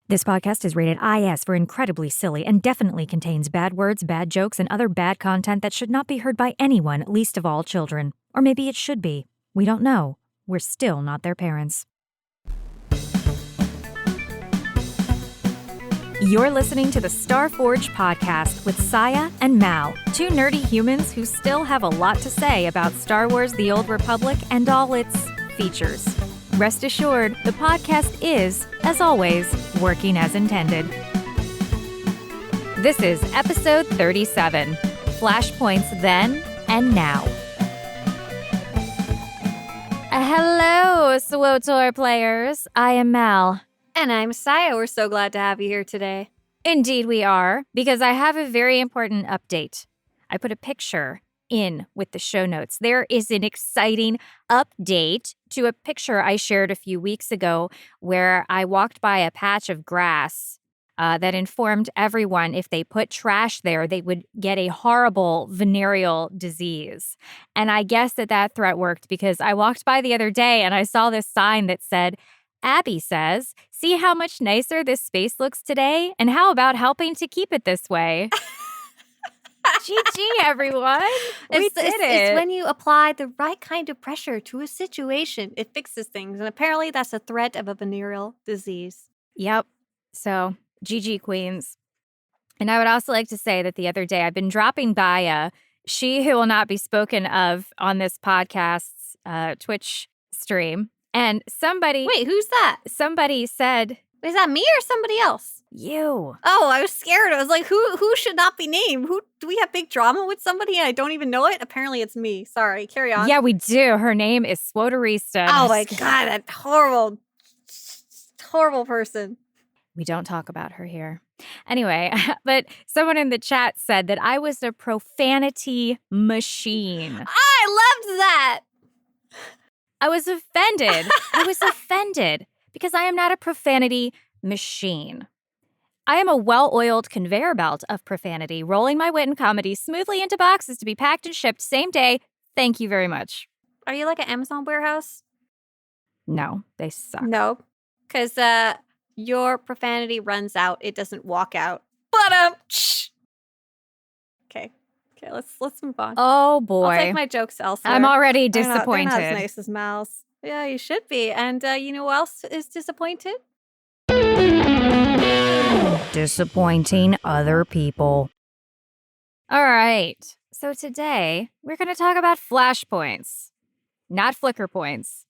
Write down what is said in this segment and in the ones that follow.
This podcast is rated IS for incredibly silly and definitely contains bad words, bad jokes, and other bad content that should not be heard by anyone, least of all children. Or maybe it should be. We don't know. We're still not their parents. You're listening to the Starforge podcast with Scya and Mal, two nerdy humans who still have a lot to say about Star Wars: The Old Republic and all its features. Rest assured, the podcast is, as always, working as intended. This is episode 37, Flashpoints Then and Now. Hello, SWTOR players. I am Mal. And I'm Scya. We're so glad to have you here today. Indeed we are, because I have a very important update. I put a picture in with the show notes. There is an exciting update to a picture I shared a few weeks ago where I walked by a patch of grass that informed everyone if they put trash there, they would get a horrible venereal disease. And I guess that threat worked because I walked by the other day and I saw this sign that said, Abby says, see how much nicer this space looks today? And how about helping to keep it this way? GG, everyone. We did it. It's when you apply the right kind of pressure to a situation, it fixes things. And apparently that's a threat of a venereal disease. Yep. So, GG, queens. And I would also like to say that the other day I've been dropping by she who will not be spoken of on this podcast's Twitch stream. And somebody... Wait, who's that? Somebody said... Is that me or somebody else? You. Oh, I was scared. I was like, who should not be named? Who do we have big drama with somebody and I don't even know it? Apparently it's me. Sorry, carry on. Yeah, we do. Her name is Swtorista. Oh my God, that horrible person. We don't talk about her here. Anyway, but someone in the chat said that I was a profanity machine. I loved that. I was offended. I was offended because I am not a profanity machine. I am a well-oiled conveyor belt of profanity, rolling my wit and comedy smoothly into boxes to be packed and shipped same day. Thank you very much. Are you like an Amazon warehouse? No, they suck. No, because your profanity runs out. It doesn't walk out. But Okay, let's move on. Oh boy, I'll take my jokes elsewhere. I'm already disappointed. They're not as nice as Mal's. Yeah, you should be. And you know who else is disappointed? Disappointing other people. All right. So today we're going to talk about flashpoints, not flicker points.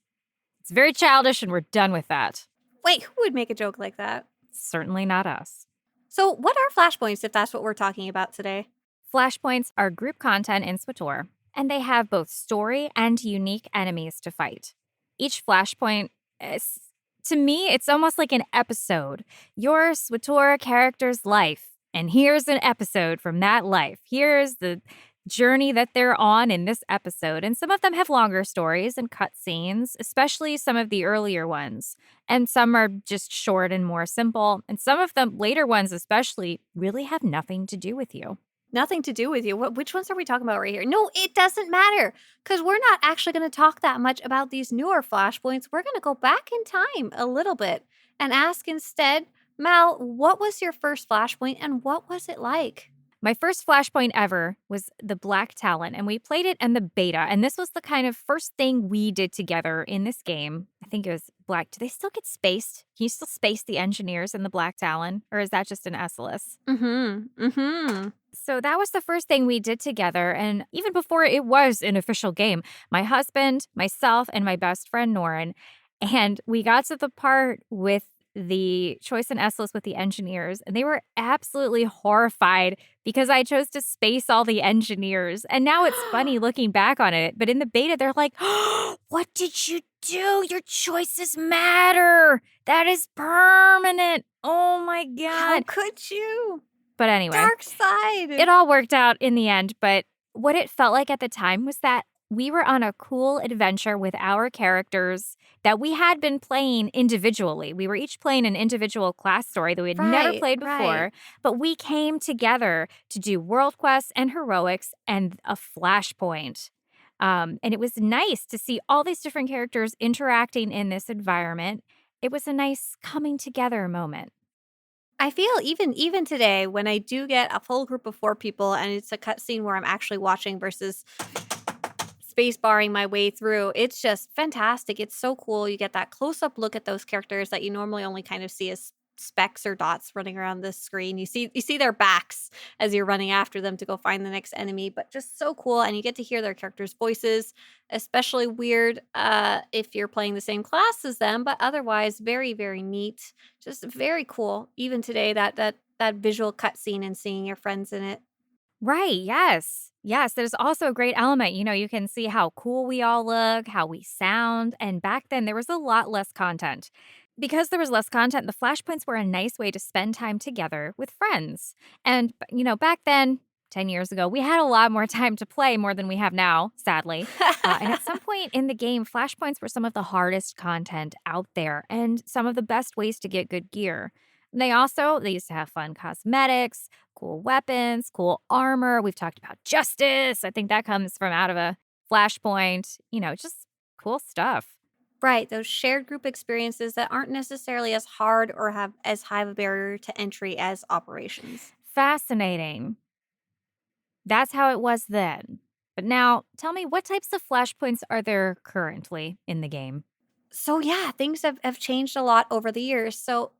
It's very childish and we're done with that. Wait, who would make a joke like that? Certainly not us. So what are flashpoints if that's what we're talking about today? Flashpoints are group content in SWTOR, and they have both story and unique enemies to fight. Each flashpoint is, to me, it's almost like an episode. Your SWTOR character's life. And here's an episode from that life. Here's the journey that they're on in this episode. And some of them have longer stories and cutscenes, especially some of the earlier ones. And some are just short and more simple. And some of the later ones especially really have nothing to do with you. Nothing to do with you. Which ones are we talking about right here? No, it doesn't matter because we're not actually going to talk that much about these newer flashpoints. We're going to go back in time a little bit and ask instead, Mal, what was your first flashpoint and what was it like? My first flashpoint ever was the Black Talon, and we played it in the beta. And this was the kind of first thing we did together in this game. I think it was Black. Do they still get spaced? Can you still space the engineers in the Black Talon? Or is that just an Esseles? So that was the first thing we did together. And even before it was an official game, my husband, myself, and my best friend, Norin, and we got to the part with the choice in Esseles with the engineers, and they were absolutely horrified because I chose to space all the engineers. And now it's funny looking back on it, but in the beta, they're like, oh, what did you do? Your choices matter. That is permanent. Oh my God. How could you? But anyway, dark side. It all worked out in the end, but what it felt like at the time was that we were on a cool adventure with our characters that we had been playing individually. We were each playing an individual class story that we had never played before, but we came together to do world quests and heroics and a flashpoint. And it was nice to see all these different characters interacting in this environment. It was a nice coming together moment. I feel even today when I do get a full group of 4 people and it's a cutscene where I'm actually watching versus space barring my way through, it's just fantastic. It's so cool. You get that close-up look at those characters that you normally only kind of see as specks or dots running around the screen. You see their backs as you're running after them to go find the next enemy, but just so cool, and you get to hear their characters' voices, especially weird if you're playing the same class as them, but otherwise very, very neat. Just very cool. Even today, that visual cutscene and seeing your friends in it. Right, yes. Yes, there's also a great element, you can see how cool we all look, how we sound, and back then there was a lot less content. Because there was less content, the flashpoints were a nice way to spend time together with friends. And, back then, 10 years ago, we had a lot more time to play more than we have now, sadly. And at some point in the game, flashpoints were some of the hardest content out there and some of the best ways to get good gear. They used to have fun cosmetics, cool weapons, cool armor. We've talked about justice. I think that comes from out of a flashpoint, just cool stuff. Right, those shared group experiences that aren't necessarily as hard or have as high of a barrier to entry as operations. Fascinating. That's how it was then. But now, tell me, what types of flashpoints are there currently in the game? So yeah, things have changed a lot over the years. So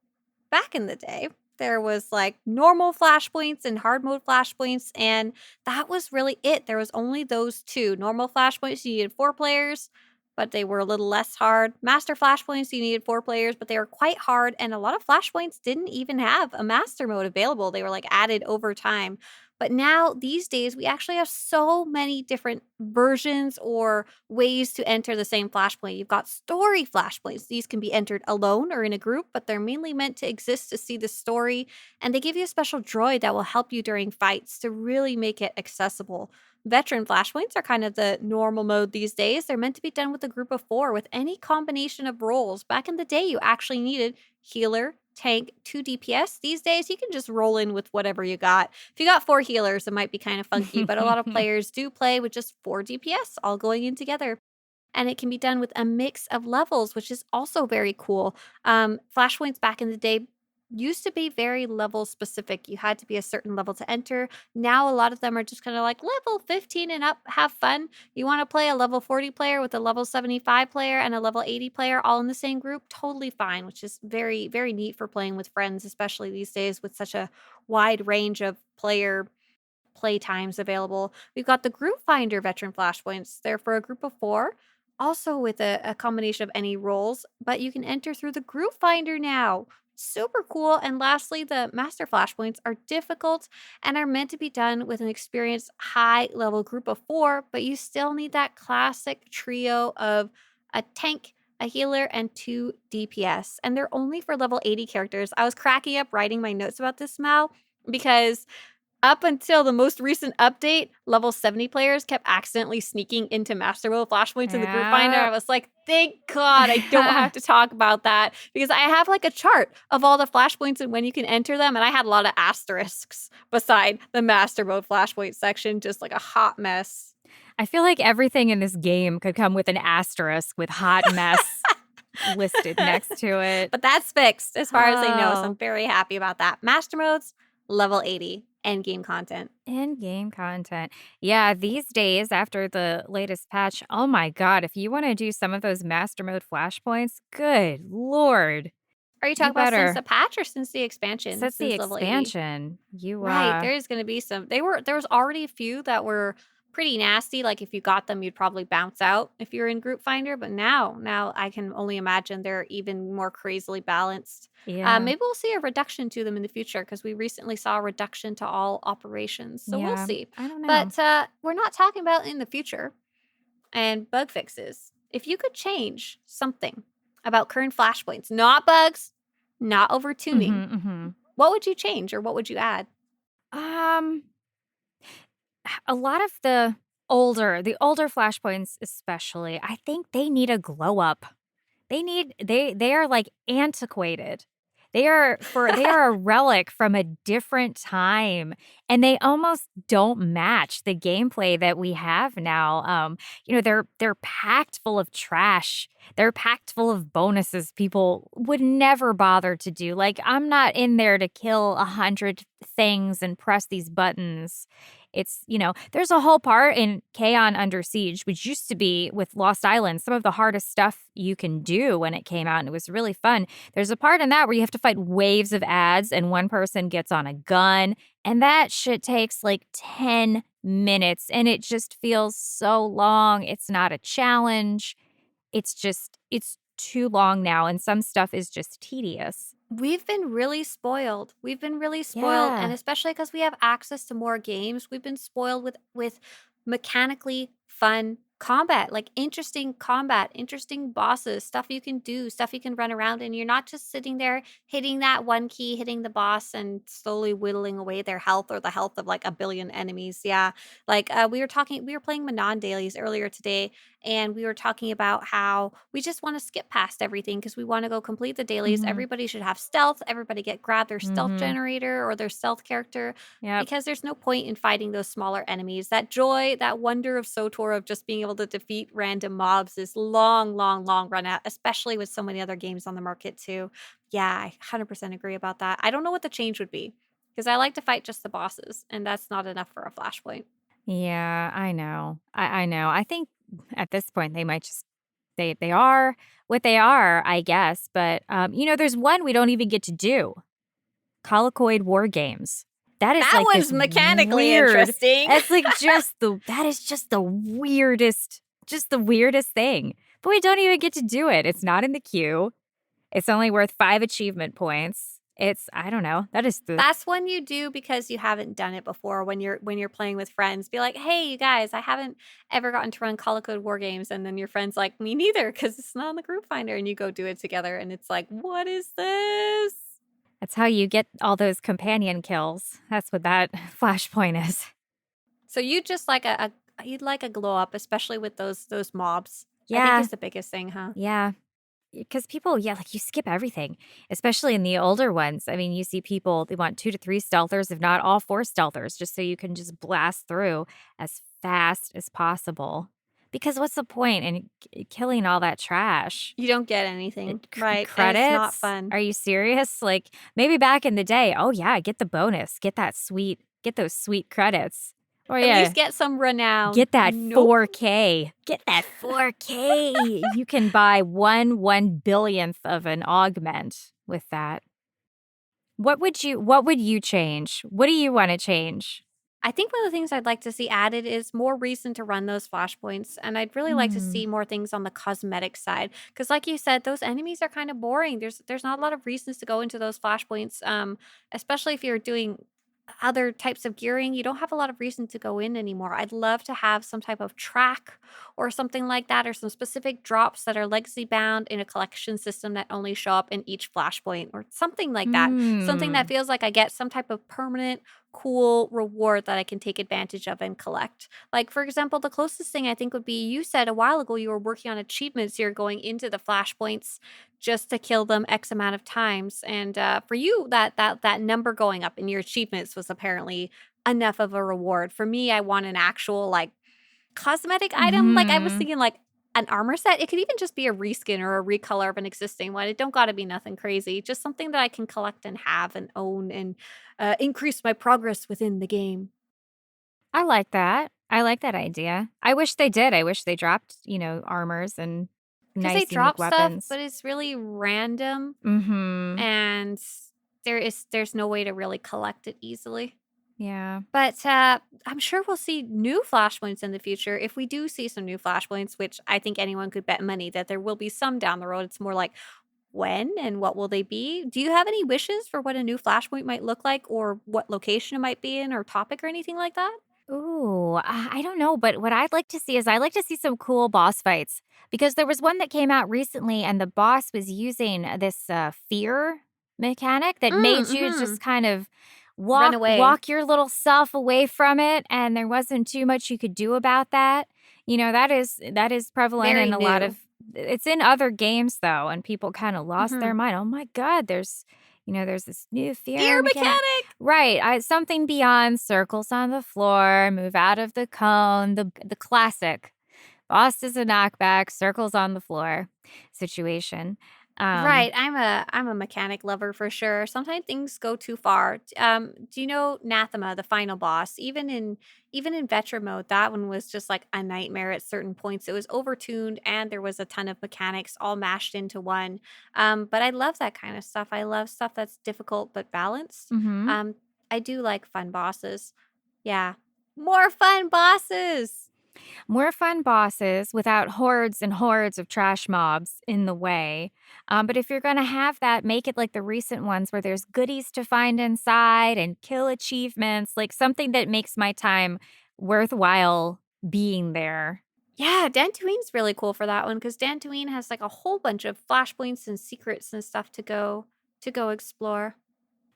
back in the day, there was like normal flashpoints and hard mode flashpoints, and that was really it. There was only those two. Normal flashpoints, you needed 4 players, but they were a little less hard. Master flashpoints, you needed 4 players, but they were quite hard. And a lot of flashpoints didn't even have a master mode available. They were like added over time. But now, these days, we actually have so many different versions or ways to enter the same flashpoint. You've got story flashpoints. These can be entered alone or in a group, but they're mainly meant to exist to see the story. And they give you a special droid that will help you during fights to really make it accessible. Veteran flashpoints are kind of the normal mode these days. They're meant to be done with a group of 4 with any combination of roles. Back in the day, you actually needed healer, tank, 2 DPS. These days, you can just roll in with whatever you got. If you got 4 healers, it might be kind of funky, but a lot of players do play with just 4 DPS all going in together. And it can be done with a mix of levels, which is also very cool. Flashpoints back in the day used to be very level specific. You had to be a certain level to enter. Now, a lot of them are just kind of like level 15 and up, have fun. You want to play a level 40 player with a level 75 player and a level 80 player all in the same group? Totally fine, which is very, very neat for playing with friends, especially these days with such a wide range of play times available. We've got the Group Finder veteran flashpoints. They're for a group of 4, also with a combination of any roles, but you can enter through the Group Finder now. Super cool. And lastly, the Master Flashpoints are difficult and are meant to be done with an experienced high level group of 4, but you still need that classic trio of a tank, a healer, and 2 DPS. And they're only for level 80 characters. I was cracking up writing my notes about this, Mal, because up until the most recent update, level 70 players kept accidentally sneaking into Master Mode flashpoints in the group finder. I Yeah. was like, thank God I don't have to talk about that because I have like a chart of all the flashpoints and when you can enter them. And I had a lot of asterisks beside the Master Mode flashpoint section, just like a hot mess. I feel like everything in this game could come with an asterisk with hot mess listed next to it. But that's fixed as far as I know. So I'm Oh, very happy about that. Master Modes, level 80, end game content. in-game content. Yeah, these days after the latest patch, oh my god, if you wanna do some of those master mode flashpoints, good lord, Are you you talking about since the better patch or since the expansion, set the since level 80? expansion. Right, there's gonna be some there was already a few that were pretty nasty, like, if you got them, you'd probably bounce out if you're in Group Finder, but now I can only imagine they're even more crazily balanced. yeah, Maybe we'll see a reduction to them in the future because we recently saw a reduction to all operations, so we'll yeah, see. I don't know. But, we're not talking about in the future and bug fixes. If you could change something about current flashpoints, not bugs, not over tuning, Mhm, mhm. what would you change or what would you add? Um, a lot of the older flashpoints especially, I think they need a glow up. They are, like, antiquated. They are a relic from a different time, and they almost don't match the gameplay that we have now. They're packed full of trash. They're packed full of bonuses people would never bother to do. Like, I'm not in there to kill 100 things and press these buttons. There's a whole part in Kaon Under Siege, which used to be with Lost Island, some of the hardest stuff you can do when it came out, and it was really fun. There's a part in that where you have to fight waves of ads, and one person gets on a gun, and that shit takes like 10 minutes, and it just feels so long. It's not a challenge. It's too long now, and some stuff is just tedious. We've been really spoiled. We've been really spoiled, and Yeah. especially because we have access to more games, we've been spoiled with mechanically fun combat, interesting bosses, stuff you can do, stuff you can run around, and you're not just sitting there hitting that one key, hitting the boss, and slowly whittling away their health or the health of like a billion enemies. Yeah, like we were playing Manon dailies earlier today, and we were talking about how we just want to skip past everything because we want to go complete the dailies. Mhm. Everybody should have stealth. Everybody grab their stealth Mhm. generator or their stealth character Yep. because there's no point in fighting those smaller enemies. That joy, that wonder of SWTOR of just being able to defeat random mobs is long, long, long run out, especially with so many other games on the market too. Yeah, I 100% agree about that. I don't know what the change would be because I like to fight just the bosses, and that's not enough for a flashpoint. Yeah, I know. I know. I think at this point they might just they are what they are, I guess. But there's one we don't even get to do. Colloquoid war games. That is That like this one's mechanically weird. interesting. It's like that is just the weirdest thing. But we don't even get to do it. It's not in the queue. It's only worth 5 achievement points. I don't know. That is the That's one you do because you haven't done it before when you're playing with friends. Be like, "Hey, you guys, I haven't ever gotten to run Call of Code War Games," and then your friend's like, "Me neither," because it's not on the group finder, and you go do it together, and it's like, "What is this?" That's how you get all those companion kills. That's what that flashpoint is. So you just like you'd like a glow up, especially with those mobs. I think Yeah, is the biggest thing, huh? yeah. Because people, yeah, like you skip everything, especially in the older ones. I mean, you see people, they want 2 to 3 stealthers, if not all 4 stealthers, just so you can just blast through as fast as possible. Because what's the point in killing all that trash? You don't get anything, right? And it's not Credits? fun. Are you serious? Like maybe back in the day, oh yeah, get the bonus, get those sweet credits. Oh At yeah, least get some renown. get that Nope. 4K. Get that 4K. You can buy 1/1 billionth of an augment with that. What would you change? What do you wanna change? I think one of the things I'd like to see added is more reason to run those flashpoints, and I'd really like to Hmm. see more things on the cosmetic side. Because, like you said, those enemies are kind of boring. There's not a lot of reasons to go into those flashpoints, especially if you're doing other types of gearing. You don't have a lot of reason to go in anymore. I'd love to have some type of track or something like that, or some specific drops that are legacy bound in a collection system that only show up in each flashpoint, or something like that. Something that Hmm. feels like I get some type of permanent cool reward that I can take advantage of and collect. Like, for example, the closest thing I think would be you said a while ago you were working on achievements. You're going into the flashpoints just to kill them X amount of times. And for you, that number going up in your achievements was apparently enough of a reward. For me, I want an actual like cosmetic item. Like I was Mhm. thinking like an armor set. It could even just be a reskin or a recolor of an existing one. It don't got to be nothing crazy. Just something that I can collect and have and own and increase my progress within the game. I like that. I like that idea. I wish they did. I wish they dropped, armors and Because they nice unique drop stuff, weapons. but it's really random Mhm. and there's no way to really collect it easily. Yeah. But I'm sure we'll see new flashpoints in the future. If we do see some new flashpoints, which I think anyone could bet money that there will be some down the road, it's more like when and what will they be? Do you have any wishes for what a new flashpoint might look like, or what location it might be in, or topic, or anything like that? Ooh, I don't know, but what I'd like to see is I'd like to see some cool boss fights because there was one that came out recently and the boss was using this fear mechanic that made you Mm-hmm. just kind of Run away. walk your little self away from it, and there wasn't too much you could do about that. That is prevalent Very in a lot new. of it's in other games though, and people kind of lost Mm-hmm. their mind. Oh my god, there's There's this new fear Fear mechanic. mechanic! Right. Something beyond circles on the floor, move out of the cone, the classic boss is a knockback, circles on the floor situation. Right, I'm a mechanic lover for sure. Sometimes things go too far. Do you know Nathema, the final boss? Even in Vetra mode, that one was just like a nightmare at certain points. It was overtuned and there was a ton of mechanics all mashed into one. But I love that kind of stuff. I love stuff that's difficult but balanced. Mhm. Um, I do like fun bosses. Yeah, more fun bosses. More fun bosses without hordes and hordes of trash mobs in the way. But if you're going to have that, make it like the recent ones where there's goodies to find inside and kill achievements, like something that makes my time worthwhile being there. Yeah, Dantooine's really cool for that one because Dantooine has like a whole bunch of flashpoints and secrets and stuff to go explore.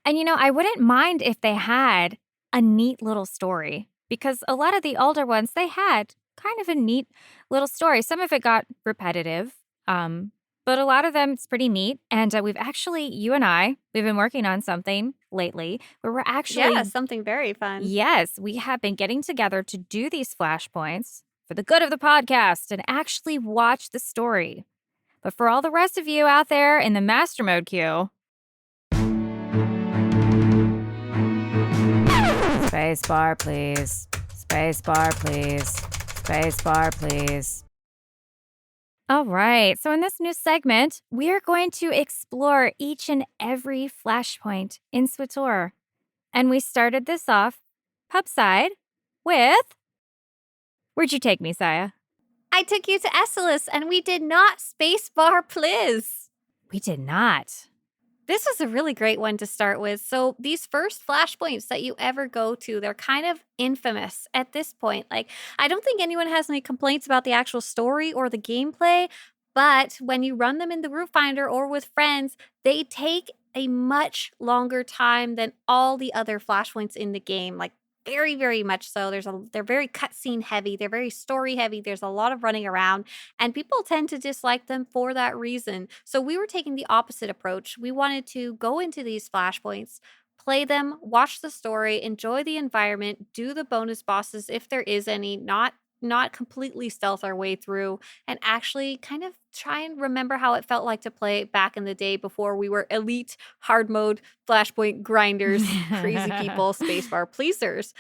And I wouldn't mind if they had a neat little story because a lot of the older ones, they had kind of a neat little story. Some of it got repetitive, but a lot of them, it's pretty neat. And you and I, we've been working on something lately where we're Yeah, actually, something very fun. yes, we have been getting together to do these flashpoints for the good of the podcast and actually watch the story. But for all the rest of you out there in the master mode queue, Spacebar, please. Spacebar, please. Spacebar, please. All right. So, in this new segment, we are going to explore each and every flashpoint in SWTOR. And we started this off pubside with. Where'd you take me, Saya? I took you to Esseles and we did not spacebar Pliz. We did not. This was a really great one to start with. So these first flashpoints that you ever go to, they're kind of infamous at this point. Like, I don't think anyone has any complaints about the actual story or the gameplay, but when you run them in the Root Finder or with friends, they take a much longer time than all the other flashpoints in the game. Like, very, very much so. They're very cutscene heavy. They're very story heavy. There's a lot of running around, and people tend to dislike them for that reason. So we were taking the opposite approach. We wanted to go into these flashpoints, play them, watch the story, enjoy the environment, do the bonus bosses if there is any, not completely stealth our way through, and actually kind of try and remember how it felt like to play back in the day before we were elite hard mode flashpoint grinders, crazy people, spacebar pleasers.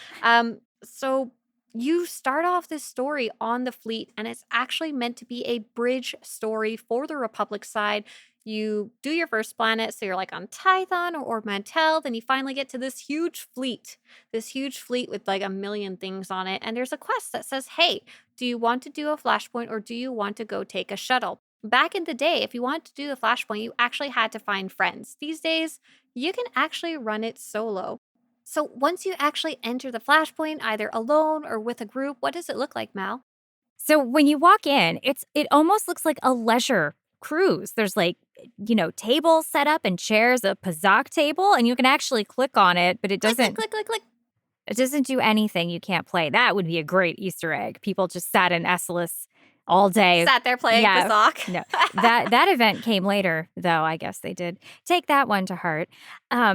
So you start off this story on the fleet, and it's actually meant to be a bridge story for the Republic side. You do your first planet, so you're like on Tython or Mantell, then you finally get to this huge fleet with like a million things on it. And there's a quest that says, hey, do you want to do a flashpoint or do you want to go take a shuttle? Back in the day, if you wanted to do the flashpoint, you actually had to find friends. These days, you can actually run it solo. So once you actually enter the flashpoint, either alone or with a group, what does it look like, Mal? So when you walk in, it almost looks like a leisure cruise. There's like, tables set up and chairs, a Pazak table, and you can actually click on it, but it Click, click, doesn't click, click, click. it doesn't do anything. You can't play. That would be a great Easter egg. People just sat in Esseles all day. Sat there playing Yeah. Pazak. No. That event came later, though. I guess they did take that one to heart.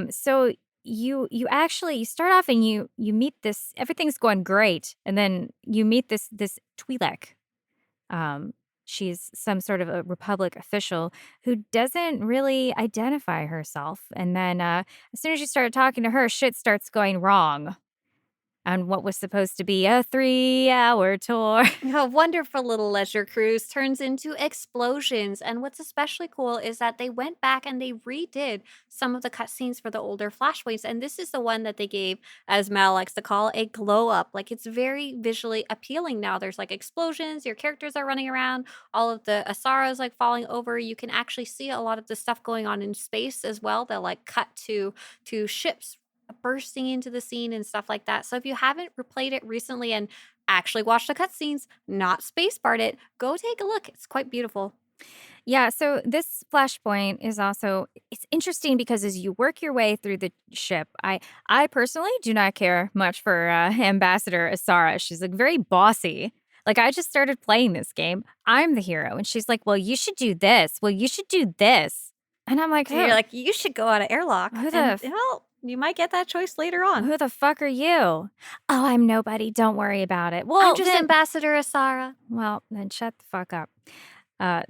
So you actually you start off and you meet this, everything's going great, and then you meet this Twi'lek. Um, she's some sort of a Republic official who doesn't really identify herself. And then as soon as you start talking to her, shit starts going wrong on what was supposed to be a 3-hour tour. A wonderful little leisure cruise turns into explosions. And what's especially cool is that they went back and they redid some of the cutscenes for the older flashpoints. And this is the one that they gave, as Mal likes to call, a glow up. Like, it's very visually appealing now. There's like explosions, your characters are running around, all of the Asaras like falling over. You can actually see a lot of the stuff going on in space as well. They'll like cut to ships bursting into the scene and stuff like that. So if you haven't replayed it recently and actually watched the cutscenes, not spacebarred it, go take a look. It's quite beautiful. Yeah, so this flashpoint is also, it's interesting because as you work your way through the ship, I personally do not care much for Ambassador Asara. She's like very bossy. Like, I just started playing this game. I'm the hero, and she's like, "Well, you should do this. Well, you should do this." And I'm like, And you're like, you should go out of airlock. who And, the well, you might get that choice later on. who the fuck are you? Oh, I'm nobody. Don't worry about it. I'm just Ambassador Asara. Well, then shut the fuck up.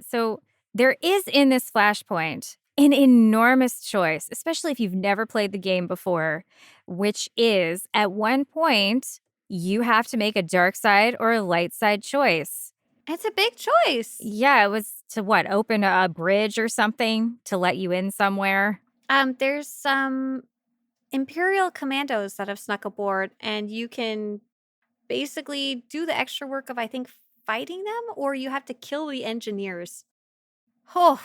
So there is in this Flashpoint an enormous choice, especially if you've never played the game before, which is at one point you have to make a dark side or a light side choice. It's a big choice. Yeah, it was to what, open a bridge or something to let you in somewhere. There's some Imperial commandos that have snuck aboard, and you can basically do the extra work of, I think, fighting them, or you have to kill the engineers. Oh,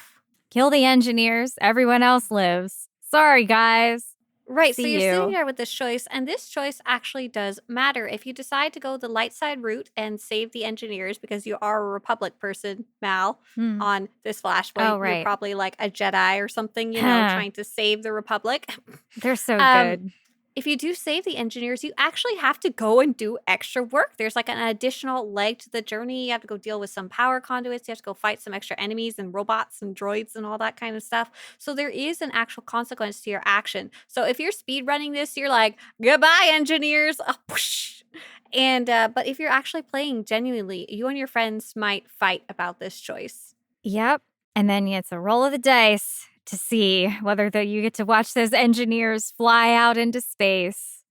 Kill the engineers, everyone else lives. Sorry, guys. right. So See you're sitting you. there with this choice, and this choice actually does matter. If you decide to go the light side route and save the engineers because you are a Republic person, Mal, Hmm. on this Oh, Flashpoint, you're right. probably like a Jedi or something, you know, trying to save the Republic. They're so Um, good. if you do save the engineers, you actually have to go and do extra work. There's like an additional leg to the journey. You have to go deal with some power conduits. You have to go fight some extra enemies and robots and droids and all that kind of stuff. So there is an actual consequence to your action. So if you're speed running this, you're like, goodbye, engineers. Whoosh. And but if you're actually playing genuinely, you and your friends might fight about this choice. Yep. And then it's a roll of the dice to see whether you get to watch those engineers fly out into space.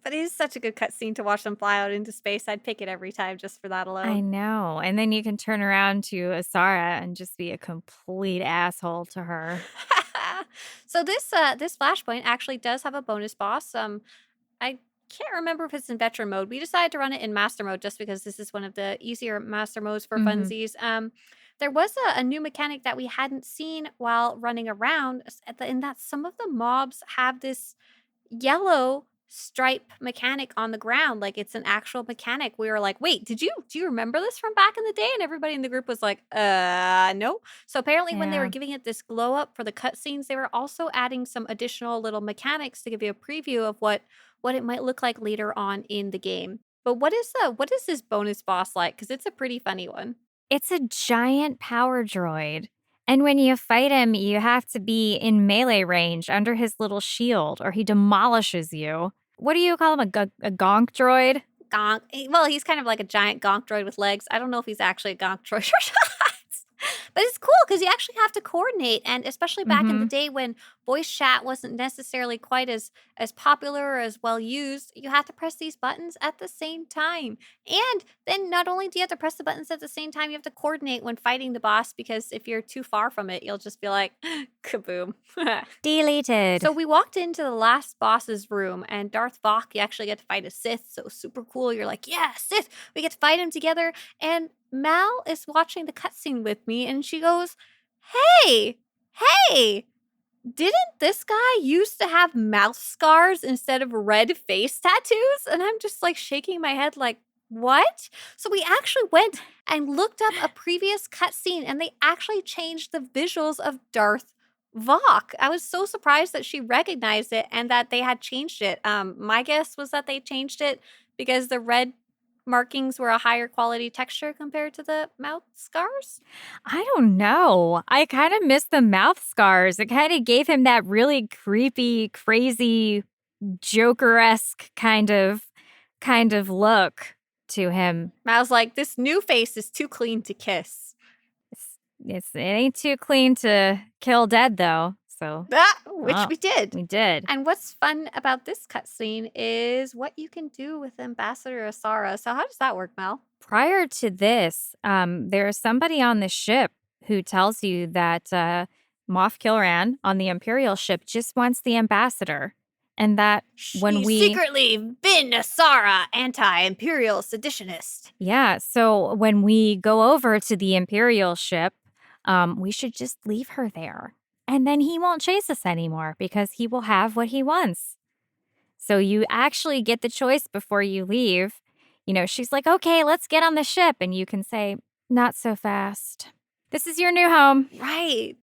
But it is such a good cutscene to watch them fly out into space. I'd pick it every time just for that I alone. know. And then you can turn around to Asara and just be a complete asshole to her. So this Flashpoint actually does have a bonus boss. I can't remember if it's in veteran mode. We decided to run it in master mode just because this is one of the easier master modes for Mhm. funsies. There was a new mechanic that we hadn't seen while running around, in that some of the mobs have this yellow stripe mechanic on the ground, like it's an actual mechanic. We were like, wait, do you remember this from back in the day? And everybody in the group was like, no. So apparently when they were Yeah. giving it this glow up for the cutscenes, they were also adding some additional little mechanics to give you a preview of what it might look like later on in the game. But what is this bonus boss like? Because it's a pretty funny one. It's a giant power droid. And when you fight him, you have to be in melee range under his little shield or he demolishes you. What do you call him? A gonk droid? Gonk. Well, he's kind of like a giant gonk droid with legs. I don't know if he's actually a gonk droid or not. But it's cool because you actually have to coordinate. And especially back in the Mhm. day when voice chat wasn't necessarily quite as popular or as well used, you have to press these buttons at the same time. And then not only do you have to press the buttons at the same time, you have to coordinate when fighting the boss because if you're too far from it, you'll just be like, kaboom. Deleted. So we walked into the last boss's room, and Darth Vok, you actually get to fight a Sith, so super cool. You're like, yeah, Sith, we get to fight him together. And Mal is watching the cutscene with me, and she goes, hey, hey, didn't this guy used to have mouth scars instead of red face tattoos? And I'm just like shaking my head like, what? So we actually went and looked up a previous cutscene and they actually changed the visuals of Darth Vok. I was so surprised that she recognized it and that they had changed it. My guess was that they changed it because the red markings were a higher quality texture compared to the mouth scars. I don't know. I kind of miss the mouth scars. It kind of gave him that really creepy, crazy, Joker-esque kind of look to him. I was like, this new face is too clean to kiss. It ain't too clean to kill dead though. So Which oh, we did. we did. And what's fun about this cutscene is what you can do with Ambassador Asara. So how does that work, Mel? Prior to this, there's somebody on the ship who tells you that Moff Kilran on the Imperial ship just wants the ambassador, and that when She's we secretly been Asara, anti-imperial seditionist. yeah, so when we go over to the Imperial ship, we should just leave her there, and then he won't chase us anymore because he will have what he wants. So you actually get the choice before you leave. You know, she's like, okay, let's get on the ship. And you can say, not so fast. This is your new home. Right.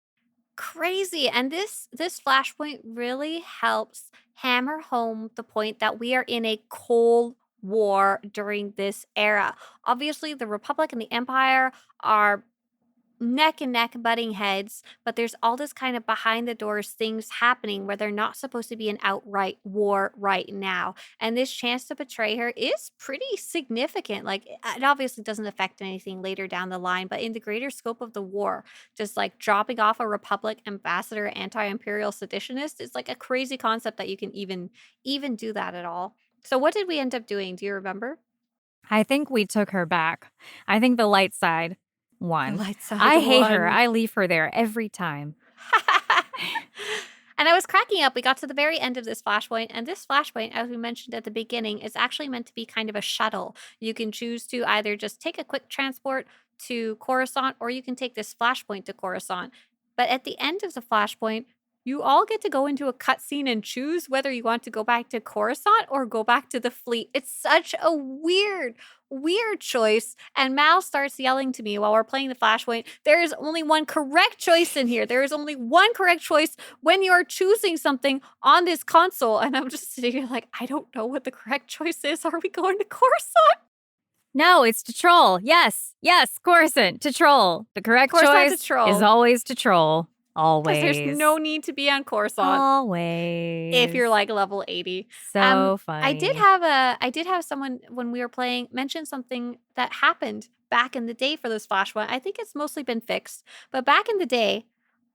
Crazy. And this flashpoint really helps hammer home the point that we are in a cold war during this era. Obviously, the Republic and the Empire are neck and neck butting heads, but there's all this kind of behind the doors things happening where they're not supposed to be an outright war right now. And this chance to betray her is pretty significant. Like, it obviously doesn't affect anything later down the line, but in the greater scope of the war, just like dropping off a Republic ambassador anti-imperial seditionist is like a crazy concept that you can even do that at all. So what did we end up doing? Do you remember? I think we took her back. I think the light side The won. light side I hate her. won. I leave her there every time. And I was cracking up. We got to the very end of this flashpoint, and this flashpoint, as we mentioned at the beginning, is actually meant to be kind of a shuttle. You can choose to either just take a quick transport to Coruscant, or you can take this flashpoint to Coruscant. But at the end of the flashpoint, you all get to go into a cutscene and choose whether you want to go back to Coruscant or go back to the fleet. It's such a weird choice. And Mal starts yelling to me while we're playing the flashpoint. There is only one correct choice in here. There is only one correct choice when you're choosing something on this console. And I'm just sitting here like, I don't know what the correct choice is. Are we going to Coruscant? No, it's to troll. Yes, Coruscant, to troll. The correct Coruscant choice to troll. is always to troll. Because there's Always. no need to be on Coruscant. Always. If you're like level 80. So funny. I did have someone when we were playing mention something that happened back in the day for this flashpoint. I think it's mostly been fixed, but back in the day,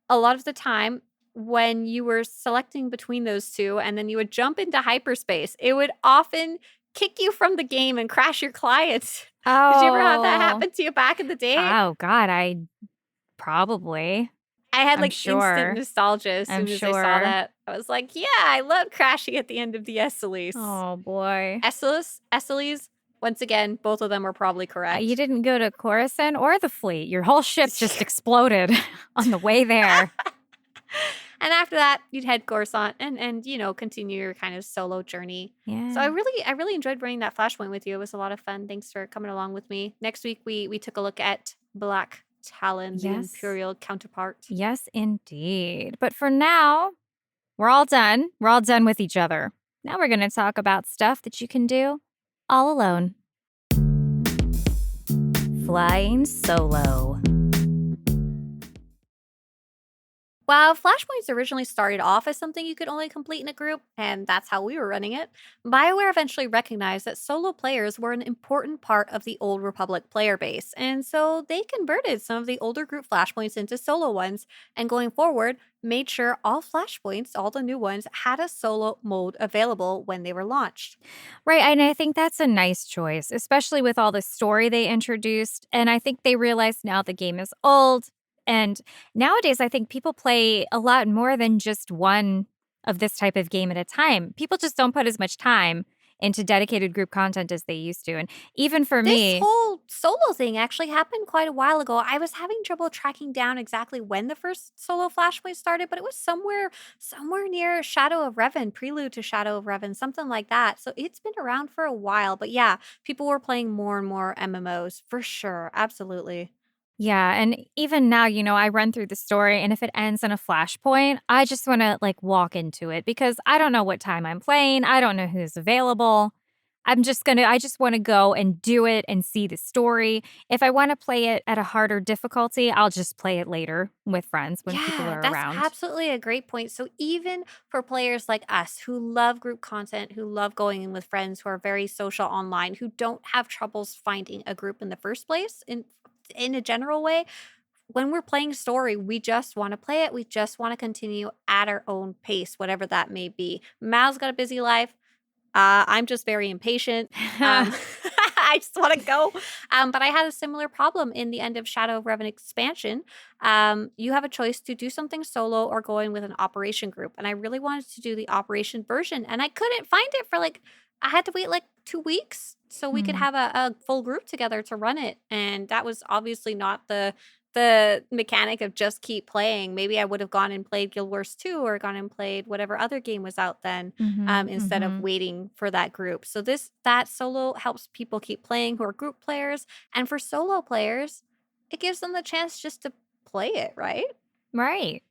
a lot of the time when you were selecting between those two and then you would jump into hyperspace, it would often kick you from the game and crash your clients. Oh. Did you ever have that happen to you back in the day? Oh, God, I probably. I had I'm like sure. instant nostalgia as soon as I saw that. I was like, yeah, I love crashing at the end of the Esseles. Oh, boy. Esseles, once again, both of them are probably correct. You didn't go to Coruscant or the fleet. Your whole ship just exploded on the way there. And after that, you'd head Coruscant and you know, continue your kind of solo journey. Yeah. So I really enjoyed running that flashpoint with you. It was a lot of fun. Thanks for coming along with me. Next week we took a look at Black Talon, the Imperial counterpart. Yes, indeed. But for now, we're all done. We're all done with each other. Now we're going to talk about stuff that you can do all alone. Flying solo. While Flashpoints originally started off as something you could only complete in a group, and that's how we were running it, BioWare eventually recognized that solo players were an important part of the Old Republic player base, and so they converted some of the older group Flashpoints into solo ones, and going forward, made sure all Flashpoints, all the new ones, had a solo mode available when they were launched. Right, and I think that's a nice choice, especially with all the story they introduced, and I think they realize now the game is old. And nowadays, I think people play a lot more than just one of this type of game at a time. People just don't put as much time into dedicated group content as they used to. And even for me, this whole solo thing actually happened quite a while ago. I was having trouble tracking down exactly when the first solo Flashpoint started, but it was somewhere near Shadow of Revan, prelude to Shadow of Revan, something like that. So it's been around for a while. But yeah, people were playing more and more MMOs for sure. Absolutely. yeah, and even now, you know, I run through the story, and if it ends in a flashpoint, I just want to like walk into it because I don't know what time I'm playing. I don't know who's available. I just want to go and do it and see the story. If I want to play it at a harder difficulty, I'll just play it later with friends when people are that's around. absolutely a great point. So even for players like us who love group content, who love going in with friends, who are very social online, who don't have troubles finding a group in the first place in a general way, when we're playing story, we just want to play it. We just want to continue at our own pace, whatever that may be. Mal's got a busy life. I'm just very impatient. I just want to go. But I had a similar problem in the end of Shadow of Revan expansion. You have a choice to do something solo or go in with an operation group. And I really wanted to do the operation version. And I couldn't find it for I had to wait 2 weeks so we could have a full group together to run it. And that was obviously not the mechanic of just keep playing. Maybe I would have gone and played Guild Wars 2 or gone and played whatever other game was out then instead of waiting for that group. So that solo helps people keep playing who are group players. And for solo players, it gives them the chance just to play it, right? Right.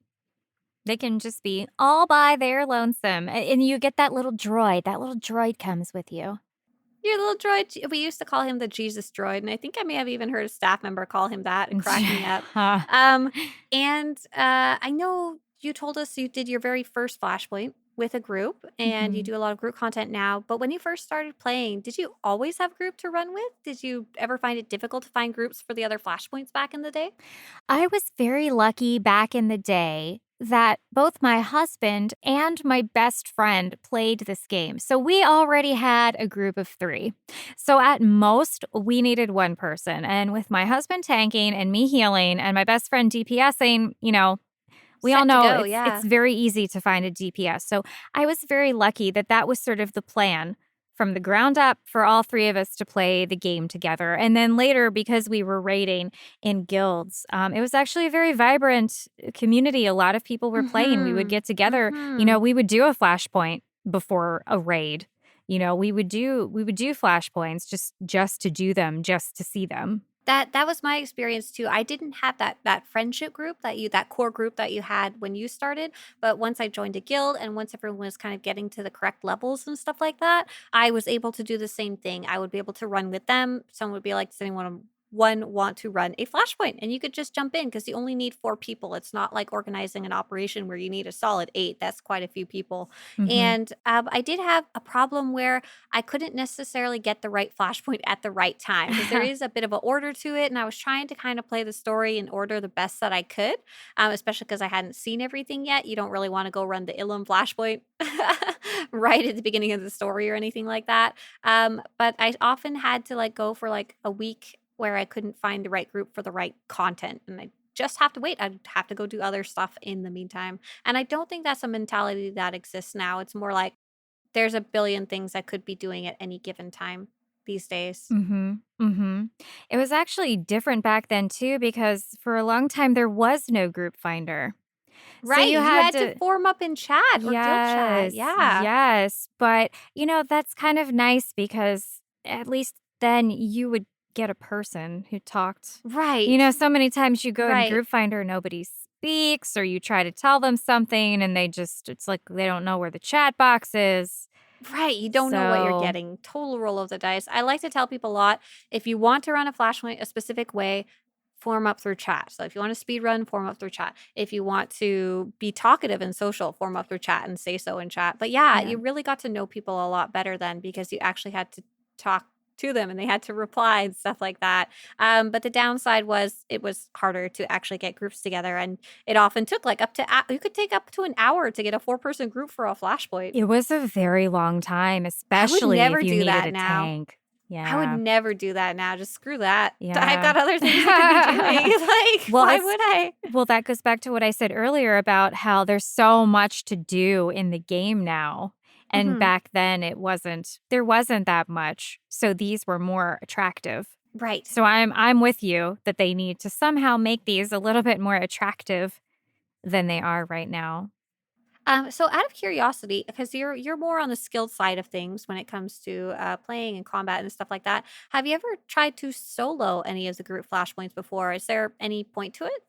They can just be all by their lonesome. And you get that little droid. That little droid comes with you. Your little droid. We used to call him the Jesus droid, and I think I may have even heard a staff member call him that. It cracked me up. Um, I know you told us you did your very first Flashpoint with a group, and you Mhm. do a lot of group content now. But when you first started playing, did you always have group to run with? Did you ever find it difficult to find groups for the other Flashpoints back in the day? I was very lucky back in the day that both my husband and my best friend played this game. So we already had a group of 3. So at most, we needed one person. And with my husband tanking and me healing and my best friend DPSing, we all Set to know go, it's yeah. very easy to find a DPS. So I was very lucky that that was sort of the plan from the ground up for all 3 of us to play the game together. And then later, because we were raiding in guilds, it was actually a very vibrant community. A lot of people were playing. We would Mhm. get together. Mhm. We would do a flashpoint before a raid. We would do flashpoints just to do them, just to see them. That was my experience too. I didn't have that friendship group that core group that you had when you started, but once I joined a guild and once everyone was kind of getting to the correct levels and stuff like that, I was able to do the same thing. I would be able to run with them. Someone would be like, "Does anyone want to run a flashpoint?" And you could just jump in because you only need 4 people. It's not like organizing an operation where you need a solid 8. That's quite a few people. Mhm. And I did have a problem where I couldn't necessarily get the right flashpoint at the right time because there is a bit of an order to it. And I was trying to kind of play the story in order the best that I could, especially because I hadn't seen everything yet. You don't really want to go run the Ilum flashpoint right at the beginning of the story or anything like that. But I often had to like go for like a week where I couldn't find the right group for the right content. And I just have to wait. I'd have to go do other stuff in the meantime. And I don't think that's a mentality that exists now. It's more like, there's a billion things I could be doing at any given time these days. Mhm, mhm. It was actually different back then too because for a long time there was no group finder. So Right, you you had had to to form up in chat or guild chat, Yes, yeah. yes, but, that's kind of nice because at least then you would get a person who talked. Right, So many times you go in right, group finder, nobody speaks, or you try to tell them something and it's like they don't know where the chat box is. right, you don't know what you're So getting. Total roll of the dice. I like to tell people a lot, if you want to run a flashpoint a specific way, form up through chat. So if you want to speed run, form up through chat. If you want to be talkative and social, form up through chat and say so in chat. But yeah, yeah. you really got to know people a lot better then because you actually had to talk to them and they had to reply and stuff like that. But the downside was it was harder to actually get groups together, and it often took like you could take up to an hour to get a 4-person group for a flashpoint. It was a very long time, I would especially if never you do needed that a now. tank. I would Yeah, never do that now. Just screw that. I've yeah. got other things I could be doing. Like, Well, why it's would I? well, that goes back to what I said earlier about how there's so much to do in the game now, and Mhm. back then there wasn't that much, so these were more attractive. Right. So I'm with you that they need to somehow make these a little bit more attractive than they are right now. So out of curiosity, because you're more on the skilled side of things when it comes to playing and combat and stuff like that, have you ever tried to solo any of the group flashpoints before? Is there any point to it?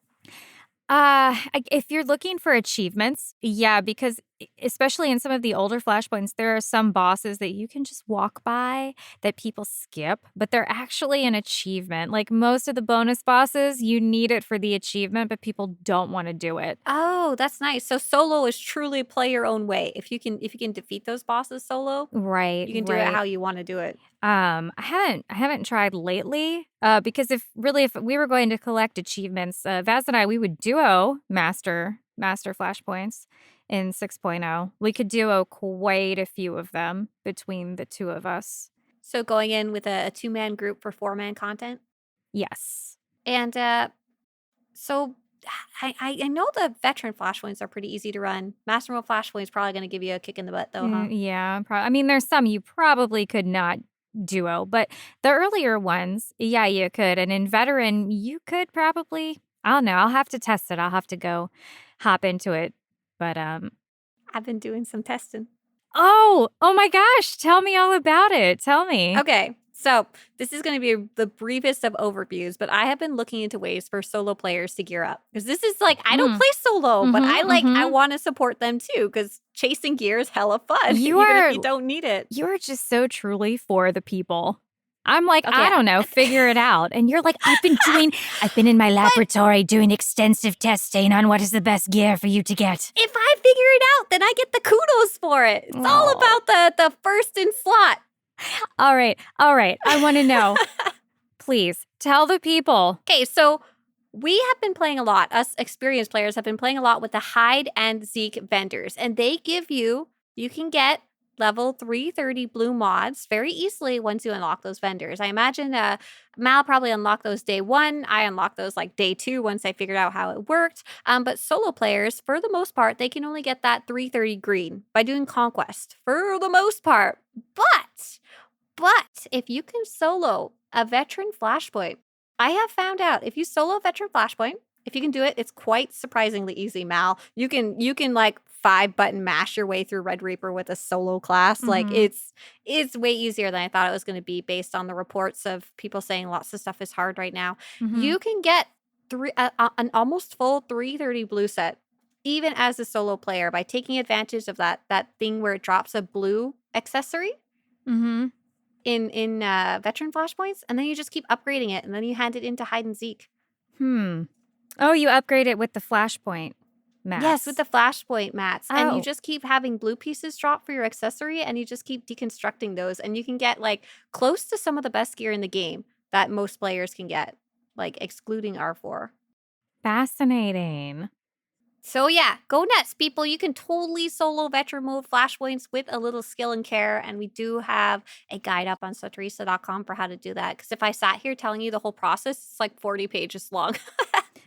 If you're looking for achievements, yeah, because especially in some of the older flashpoints, there are some bosses that you can just walk by that people skip, but they're actually an achievement. Like most of the bonus bosses, you need it for the achievement, but people don't want to do it. Oh, that's nice. So solo is truly play your own way. If you can defeat those bosses solo, Right, you can do it right. how you want to do it. I haven't tried lately, because if we were going to collect achievements, Vaz and I, we would duo master flashpoints in 6.0. We could duo quite a few of them between the 2 of us. So going in with a two-man group for four-man content. Yes. And so I know the veteran flashpoints are pretty easy to run. Master mode flashpoint is probably going to give you a kick in the butt though, huh? Yeah, I mean, there's some you probably could not duo, but the earlier ones, yeah, you could, and in veteran, you could probably I don't know, I'll have to test it, I'll have to go hop into it, but, I've been doing some testing. oh! Oh my gosh, tell me all about it, tell me. Okay. So this is going to be the briefest of overviews, but I have been looking into ways for solo players to gear up. Because this is like, I don't play solo, but I want to support them too, because chasing gear is hella fun, even if you don't need it. You're just so truly for the people. I'm like, okay, I don't know, figure it out. And you're like, I've been in my laboratory doing extensive testing on what is the best gear for you to get. If I figure it out, then I get the kudos for it. It's all about the first in slot. All right. I want to know. Please, tell the people. Okay, so we have been playing a lot. Us experienced players have been playing a lot with the hide and seek vendors. And they give you can get level 330 blue mods very easily once you unlock those vendors. I imagine Mal probably unlocked those day 1. I unlocked those like day 2 once I figured out how it worked. But solo players, for the most part, they can only get that 330 green by doing Conquest, for the most part. But if you can solo a veteran Flashpoint, I have found out if you solo a veteran Flashpoint, if you can do it, it's quite surprisingly easy, Mal. You can like 5-button mash your way through Red Reaper with a solo class. Like it's way easier than I thought it was going to be based on the reports of people saying lots of stuff is hard right now. You can get an almost full 330 blue set even as a solo player by taking advantage of that thing where it drops a blue accessory. In veteran Flashpoints, and then you just keep upgrading it, and then you hand it into hide and seek. Oh, you upgrade it with the Flashpoint mats. Yes, with the Flashpoint mats. Oh. And you just keep having blue pieces drop for your accessory, and you just keep deconstructing those, and you can get like close to some of the best gear in the game that most players can get, like excluding R4. Fascinating. So yeah, go nuts, people. You can totally solo veteran mode Flashpoints with a little skill and care, and we do have a guide up on Swtorista.com for how to do that, because if I sat here telling you the whole process, it's like 40 pages long.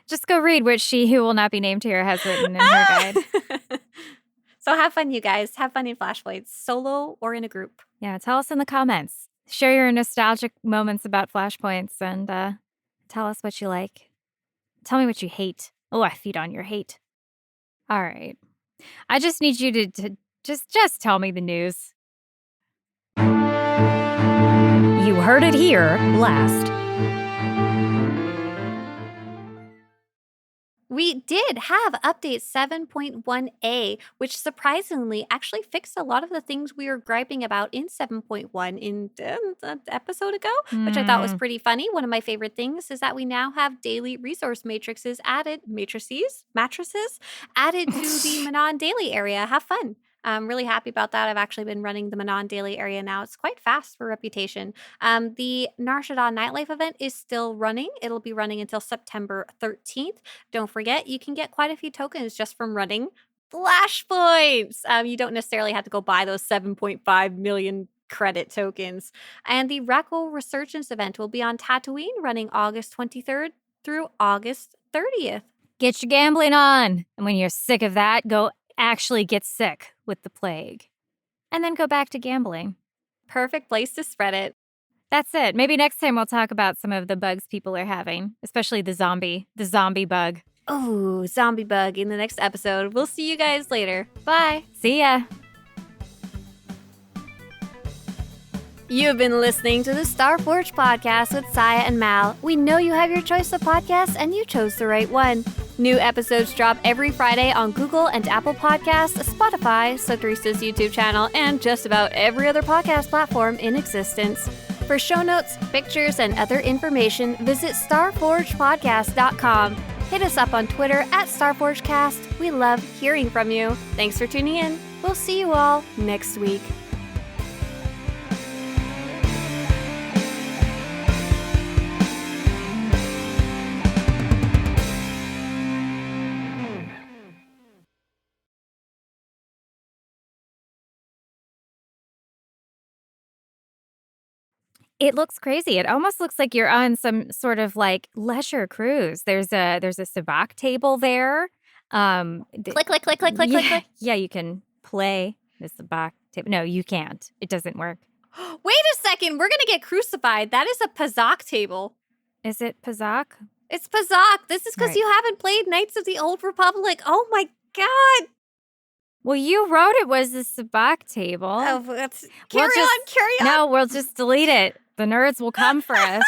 Just go read what she who will not be named here has written in her guide. So have fun, you guys. Have fun in Flashpoints, solo or in a group. Yeah, tell us in the comments. Share your nostalgic moments about Flashpoints, and tell us what you like. Tell me what you hate. Oh, I feed on your hate. All right. I just need you to just tell me the news. You heard it here last. We did have update 7.1a, which surprisingly actually fixed a lot of the things we were griping about in 7.1 in an episode ago, which I thought was pretty funny. One of my favorite things is that we now have daily resource matrices added, matrices added to the Manon daily area. Have fun. I'm really happy about that. I've actually been running the Manon daily area now. It's quite fast for Reputation. The Nar Shaddaa Nightlife event is still running. It'll be running until September 13th. Don't forget, you can get quite a few tokens just from running Flashpoints. You don't necessarily have to go buy those 7.5 million credit tokens. And the Rako Resurgence event will be on Tatooine running August 23rd through August 30th. Get your gambling on. And when you're sick of that, go actually get sick with the plague. And then go back to gambling. Perfect place to spread it. That's it. Maybe next time we'll talk about some of the bugs people are having, especially the zombie bug. Oh, zombie bug in the next episode. We'll see you guys later. Bye. See ya. You've been listening to the Starforge podcast with Scya and Mal. We know you have your choice of podcasts, and you chose the right one. New episodes drop every Friday on Google and Apple Podcasts, Spotify, Swtorista's YouTube channel, and just about every other podcast platform in existence. For show notes, pictures, and other information, visit starforgepodcast.com. Hit us up on Twitter at StarforgeCast. We love hearing from you. Thanks for tuning in. We'll see you all next week. It looks crazy. It almost looks like you're on some sort of like leisure cruise. There's a sabacc table there. Click, click, click, click, click, click, click. Yeah, you can play the sabacc table. No, you can't. It doesn't work. Wait a second. We're going to get crucified. That is a Pazak table. Is it Pazak? It's Pazak. This is because you haven't played Knights of the Old Republic. Oh my God. Well, you wrote it was the sabacc table. Oh, carry on. No, we'll just delete it. The nerds will come for us.